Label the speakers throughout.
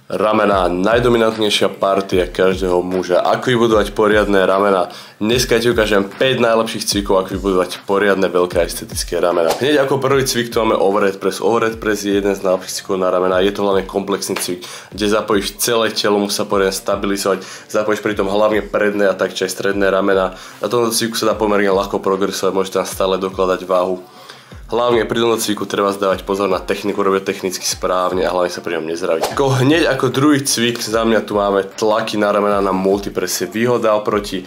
Speaker 1: Ramena, najdominantnejšia partia každého muža. Ako vybudovať poriadne ramena? Dneska ti ukážem 5 najlepších cvikov, ako vybudovať poriadne veľké estetické ramena. Hneď ako prvý cvik tu máme overhead press. Overhead press je jeden z najlepších cvikov na ramena. Je to hlavne komplexný cvik, kde zapojíš celé telo, musí sa poriadne stabilizovať. Zapojíš pritom hlavne predné a taktiež aj stredné ramena. Na tomto cviku sa dá pomerne ľahko progresovať, môžete tam stále dokladať váhu. Hlavne pri tomto cviku treba zdávať pozor na techniku, robiť technicky správne a hlavne sa pri ňom nezraviť. Hneď ako druhý cvik za mňa tu máme tlaky na ramena na multipresse. Výhoda oproti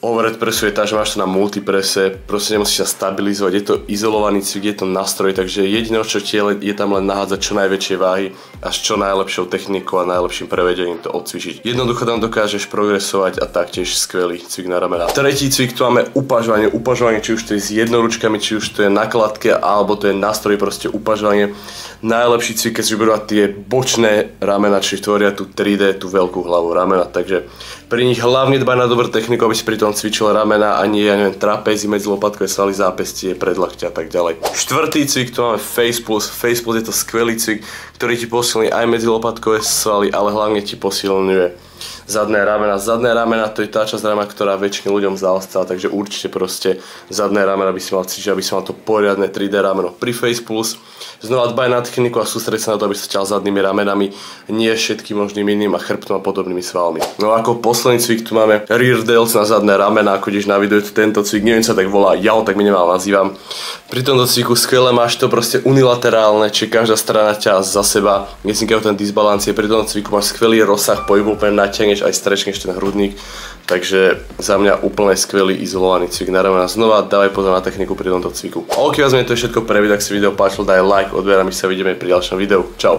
Speaker 1: overhead pressu je tá, že máš to na multipresse, proste nemusíš sa stabilizovať, je to izolovaný cvik, je to nástroj, takže jediné, čo ti je tam len nahádzať čo najväčšie váhy a s čo najlepšou technikou a najlepším prevedením to odcvičiť. Jednoducho tam dokážeš progresovať a taktiež skvelý cvik na ramena. Tretí cvik tu máme upažovanie, či už to je s jednoručkami, či už to je na kladke, alebo to je nástroj, proste upažovanie. Najlepší cvik, keď si vybudovať tie bočné ramena, či tvoria tú 3D, tú veľkú hlavu ramena, takže pri nich hlavne dbaj na dobrú techniku, aby si pri tom cvičil ramena a nie, ja neviem, trapézy, medzi lopatkové svaly, zápestie, predlakťa a tak ďalej. Štvrtý cvik tu máme face plus. Face plus je to skvelý cvik, ktorý ti posilní aj medzi lopatkové svaly, ale hlavne ti posilňuje zadné ramena. Zadné ramena to je tá časť ramena, ktorá väčšine ľuďom zaostala, takže určite proste zadné ramena by si mal cvičiť, aby si mal to poriadne 3D rameno. Pri face plus znova dbaj na techniku a sústreď sa na to, aby si ťahal zadnými ramenami, nie všetkým možným iným a chrbtom a podobnými svalmi. No a ako posledný cvik tu máme rear delts na zadné ramena, ako ideš na videu tento cvik, neviem sa tak volá, ja ho tak minimálne nazývam. Pri tomto cviku skvelé máš to proste unilaterálne, čiže každá strana ťa za seba, nevznikajú ten disbalancie, pri tomto cviku máš skvelý rozsah pohybu, úplne natiahneš aj stretchneš ten hrudník, takže za mňa úplne skvelý izolovaný cvik na ramena. Znova dávaj pozor na techniku pri tomto cviku. A ok, to je všetko pre video, ak si video páčilo, daj like, odberám, my sa vidíme pri ďalšom videu. Čau.